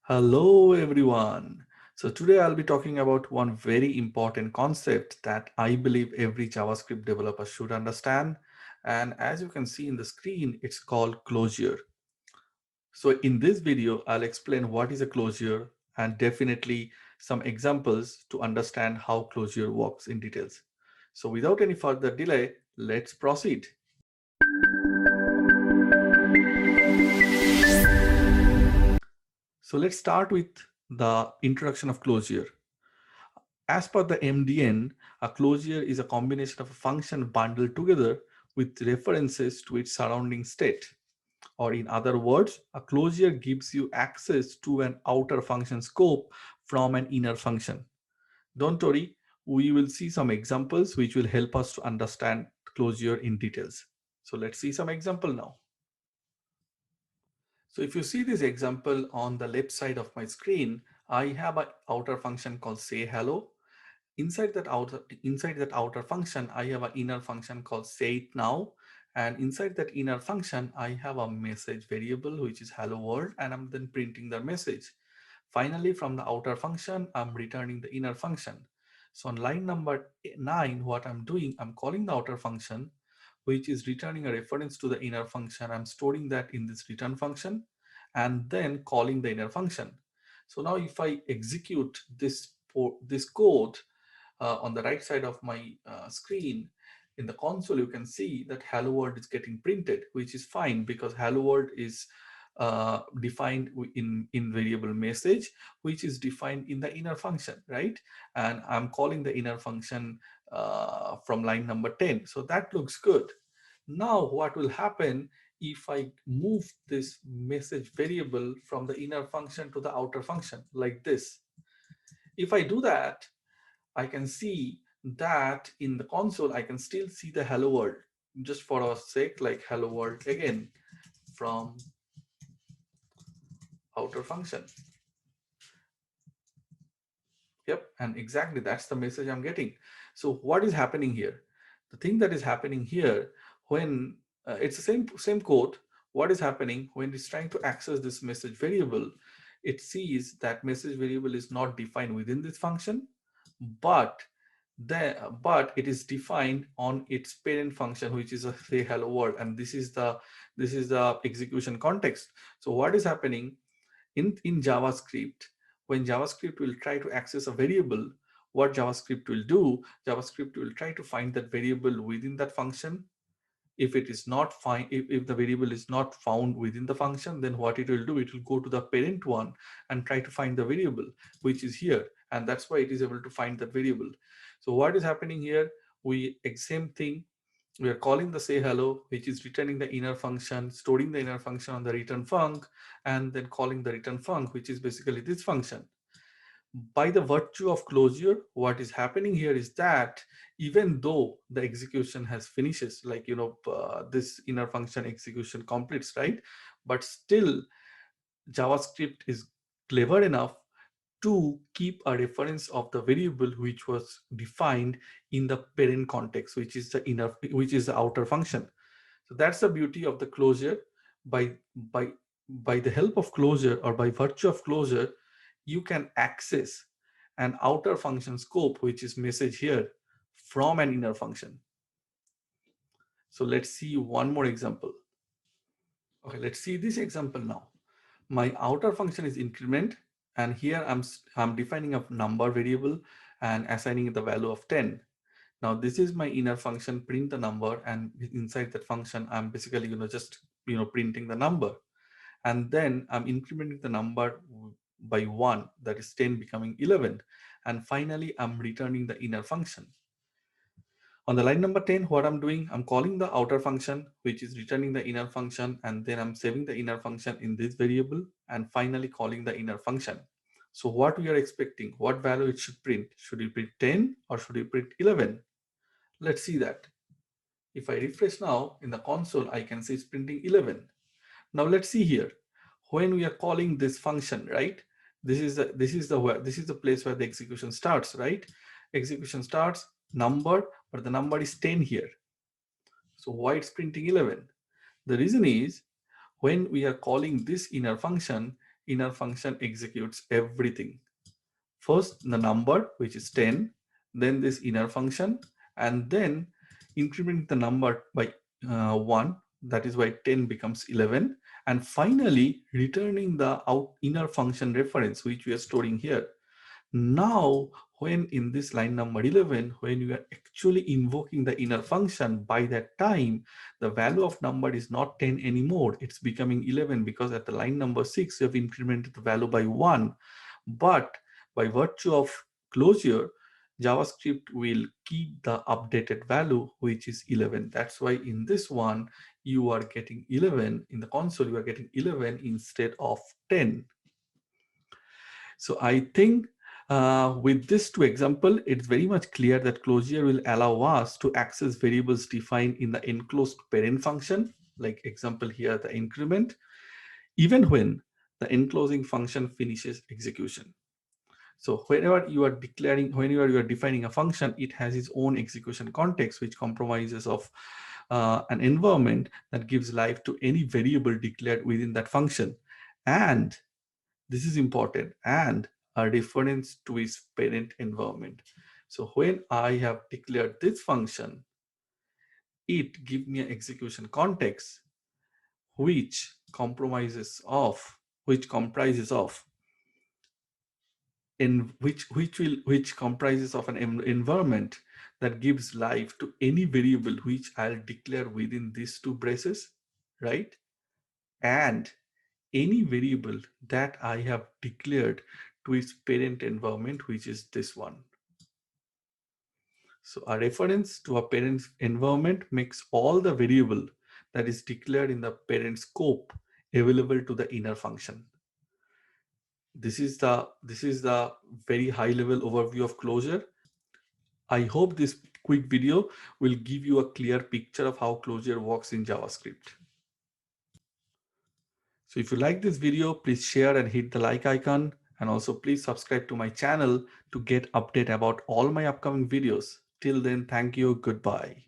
Hello everyone. So today I'll be talking about one very important concept that I believe every JavaScript developer should understand. And as you can see in the screen, it's called closure. So in this video, I'll explain what is a closure and definitely some examples to understand how closure works in details. So without any further delay, let's proceed. So let's start with the introduction of closure. As per the MDN, a closure is a combination of a function bundled together with references to its surrounding state. Or in other words, a closure gives you access to an outer function scope from an inner function. Don't worry, we will see some examples which will help us to understand closure in details. So let's see some example now. So if you see this example on the left side of my screen, I have an outer function called say hello. Inside that outer function, I have an inner function called say it now. And inside that inner function, I have a message variable, which is hello world, and I'm then printing the message. Finally, from the outer function, I'm returning the inner function. So on line number 9, what I'm doing, I'm calling the outer function, which is returning a reference to the inner function. I'm storing that in this return function and then calling the inner function. So now if I execute this code, on the right side of my screen in the console, you can see that hello world is getting printed, which is fine because hello world is defined in variable message, which is defined in the inner function, right? And I'm calling the inner function from line number 10. So that looks good. Now what will happen if I move this message variable from the inner function to the outer function like this? If I do that, I can see that in the console, I can still see the hello world. Just for our sake, like hello world again from outer function. Yep, and exactly that's the message I'm getting. So what is happening here? The thing that is happening here when it's the same code, what is happening when it's trying to access this message variable, it sees that message variable is not defined within this function, but but it is defined on its parent function, which is a say hello world, and this is the execution context. So what is happening in JavaScript, when JavaScript will try to access a variable, what JavaScript will do, JavaScript will try to find that variable within that function. If it is not find, if the variable is not found within the function, then what it will do, it will go to the parent one and try to find the variable which is here, and that's why it is able to find that variable. So what is happening here, same thing, we are calling the say hello, which is returning the inner function, storing the inner function on the return func, and then calling the return func, which is basically this function. By the virtue of closure, what is happening here is that even though the execution has finishes, like this inner function execution completes, right? But still JavaScript is clever enough to keep a reference of the variable which was defined in the parent context, which is the outer function. So that's the beauty of the closure. By by by the help of closure, or by virtue of closure, you can access an outer function scope, which is message here, from an inner function. So let's see one more example. Okay, let's see this example now. My outer function is increment, and here I'm defining a number variable and assigning the value of 10. Now this is my inner function, print the number, and inside that function I'm basically just printing the number, and then I'm incrementing the number by 1, that is 10 becoming 11, and finally I'm returning the inner function. On the line number 10, what I'm doing, I'm calling the outer function, which is returning the inner function, and then I'm saving the inner function in this variable, and finally calling the inner function. So what we are expecting, what value it should print? Should it print 10 or should it print 11? Let's see that. If I refresh now in the console, I can see it's printing 11. Now let's see here. When we are calling this function, right? This is the place where the execution starts, right? Execution starts number, but the number is 10 here. So why it's printing 11? The reason is when we are calling this inner function, inner function executes everything. First the number, which is 10, then this inner function, and then increment the number by 1, that is why 10 becomes 11, and finally returning the inner function reference which we are storing here. Now when in this line number 11, when you are actually invoking the inner function, by that time the value of number is not 10 anymore, it's becoming 11, because at the line number 6 you have incremented the value by 1. But by virtue of closure, JavaScript will keep the updated value, which is 11. That's why in this one, you are getting 11. In the console, you are getting 11 instead of 10. So I think with this two example, it's very much clear that Clojure will allow us to access variables defined in the enclosed parent function, like example here, the increment, even when the enclosing function finishes execution. So whenever you are declaring, whenever you are defining a function, it has its own execution context, which compromises of an environment that gives life to any variable declared within that function. And this is important, and a reference to its parent environment. So when I have declared this function, it gives me an execution context which compromises of, which comprises of in which comprises of an environment that gives life to any variable which I'll declare within these two braces, right? And any variable that I have declared to its parent environment, which is this one. So a reference to a parent environment makes all the variable that is declared in the parent scope available to the inner function. This is the very high level overview of Clojure. I hope this quick video will give you a clear picture of how Clojure works in JavaScript. So if you like this video, please share and hit the like icon, and also please subscribe to my channel to get update about all my upcoming videos. Till then, thank you, goodbye.